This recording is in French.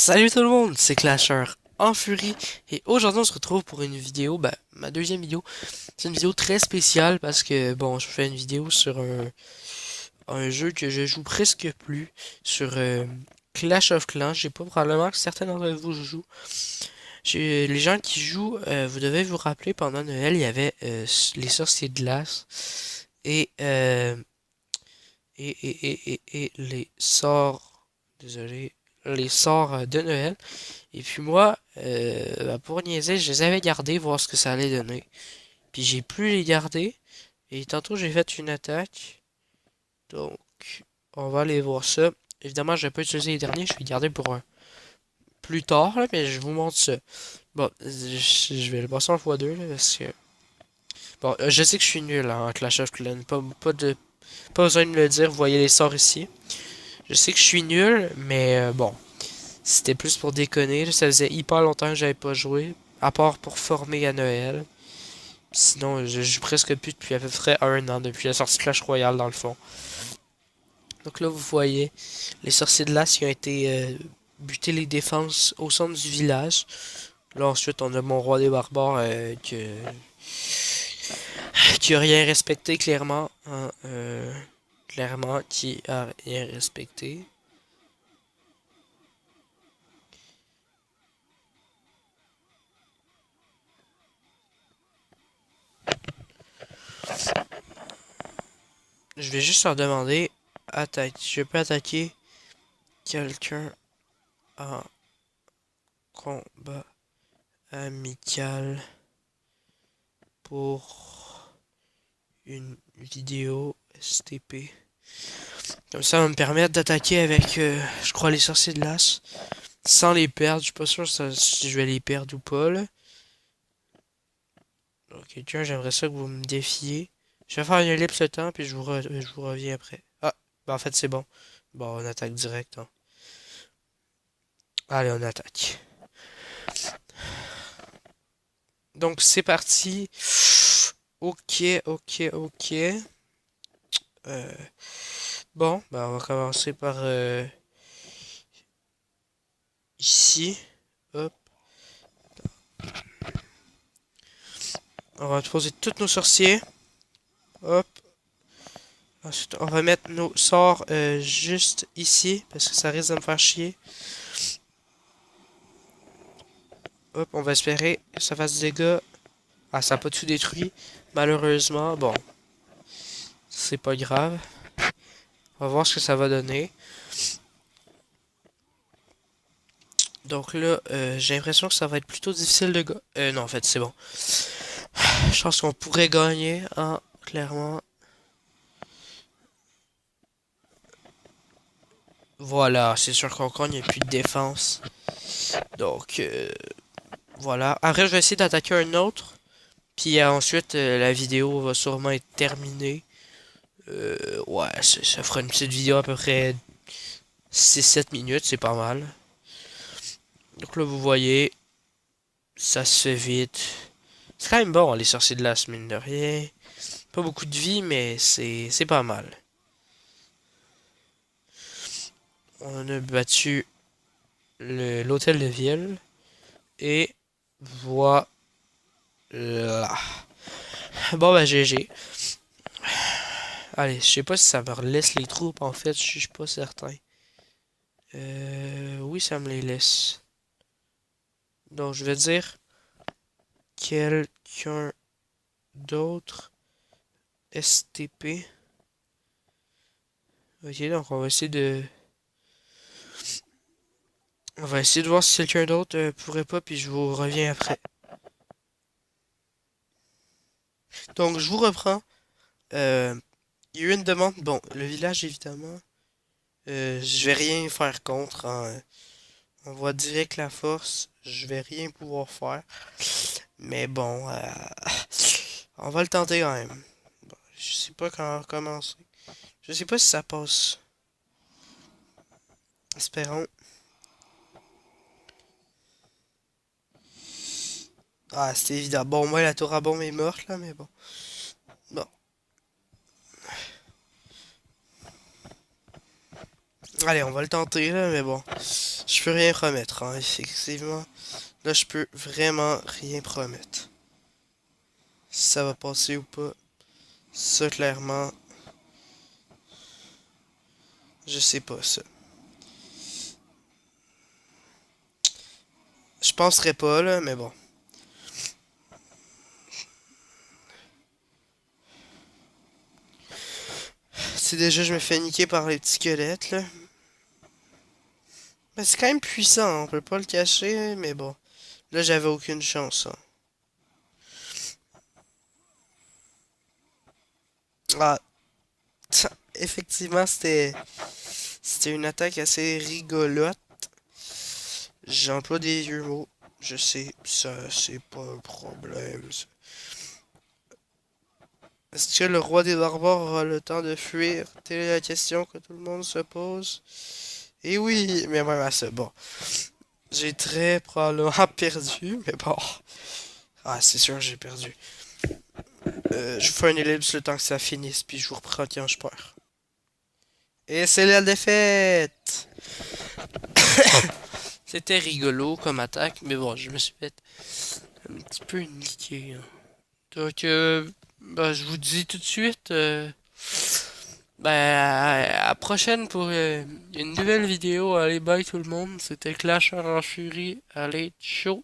Salut tout le monde, c'est Clasher en furie et aujourd'hui on se retrouve pour une vidéo, ma deuxième vidéo. C'est une vidéo très spéciale parce que bon, je fais une vidéo sur un jeu que je joue presque plus, sur Clash of Clans. J'ai pas probablement que certains d'entre vous jouent. Les gens qui jouent, vous devez vous rappeler pendant Noël, il y avait les sorciers de glace et et les sorts, désolé, les sorts de Noël. Et puis moi, pour niaiser, je les avais gardés, voir ce que ça allait donner. Puis j'ai pu les garder. Et tantôt j'ai fait une attaque. Donc, on va aller voir ça. Évidemment, je vais pas utiliser les derniers, je vais les garder pour plus tard, là, mais je vous montre ça. Bon, je vais le passer en x2, là, parce que... Bon, je sais que je suis nul en Clash of Clans. Pas besoin de me le dire, vous voyez les sorts ici. Je sais que je suis nul, mais bon. C'était plus pour déconner. Ça faisait hyper longtemps que j'avais pas joué. À part pour former à Noël. Sinon, je joue presque plus depuis à peu près un an, depuis la sortie Clash Royale dans le fond. Donc là, vous voyez, les sorciers de l'As qui ont été buter les défenses au centre du village. Là, ensuite, on a mon roi des barbares qui a rien respecté, clairement. Hein, clairement, qui a rien respecté. Je vais juste leur demander, attaque, je peux attaquer quelqu'un en combat amical pour une vidéo STP. Comme ça va me permettre d'attaquer avec, je crois, les sorciers de l'As. Sans les perdre. Je suis pas sûr si je vais les perdre ou pas, là. Donc, quelqu'un, j'aimerais ça que vous me défiez. Je vais faire une ellipse le temps, puis je vous reviens après. Ah, en fait, c'est bon. Bon, on attaque direct, hein. Allez, on attaque. Donc, c'est parti. Ok, ok, ok. Euh, bon, on va commencer par ici. Hop. On va poser tous nos sorciers. Hop. Ensuite, on va mettre nos sorts juste ici, parce que ça risque de me faire chier. Hop, on va espérer que ça fasse des dégâts. Ah, ça n'a pas tout détruit. Malheureusement, bon, c'est pas grave. On va voir ce que ça va donner. Donc là, j'ai l'impression que ça va être plutôt difficile de gagner. Non, en fait, c'est bon. Je pense qu'on pourrait gagner, hein, clairement. Voilà, c'est sûr qu'on gagne, il n'y a plus de défense. Donc, voilà. Après, je vais essayer d'attaquer un autre. Puis ensuite, la vidéo va sûrement être terminée. Ouais, ça fera une petite vidéo à peu près 6-7 minutes, c'est pas mal. Donc là, vous voyez, ça se fait vite. C'est quand même bon, les sorciers de la mine de rien. Pas beaucoup de vie, mais c'est pas mal. On a battu l'hôtel de ville. Et voilà. Bon, GG. Allez, je sais pas si ça me laisse les troupes, en fait, je suis pas certain. Oui, ça me les laisse. Donc, je vais dire quelqu'un d'autre. STP. Ok, donc on va essayer de... On va essayer de voir si quelqu'un d'autre pourrait pas, puis je vous reviens après. Donc, je vous reprends. Il y a eu une demande. Bon, le village, évidemment. Je vais rien faire contre, hein. On voit direct la force. Je vais rien pouvoir faire. Mais bon, on va le tenter quand même. Bon, je sais pas quand commencer. Je sais pas si ça passe. Espérons. Ah, c'est évident. Bon, moi, la tour à bombe est morte, là, mais bon. Bon. Allez, on va le tenter, là, mais bon. Je peux rien promettre, hein, effectivement. Là, je peux vraiment rien promettre. Si ça va passer ou pas, ça, clairement, je sais pas, ça. Je penserais pas, là, mais bon. C'est déjà, je me fais niquer par les petits squelettes, là. Mais c'est quand même puissant, hein, on peut pas le cacher, mais bon. Là, j'avais aucune chance, hein. Ah, effectivement, c'était une attaque assez rigolote. J'emploie des vieux mots. Je sais, ça, c'est pas un problème, ça. Est-ce que le roi des barbares aura le temps de fuir? Telle est la question que tout le monde se pose. Et oui, mais même à ça, bon. J'ai très probablement perdu, mais bon. Ah, c'est sûr, j'ai perdu. Je vous fais un ellipse le temps que ça finisse, puis je vous reprends quand je perds. Et c'est la défaite! C'était rigolo comme attaque, mais bon, je me suis fait un petit peu niquer, hein. Donc, bah, je vous dis tout de suite, ben, à la prochaine pour une nouvelle vidéo. Allez, bye tout le monde. C'était Clash en Fury. Allez, ciao!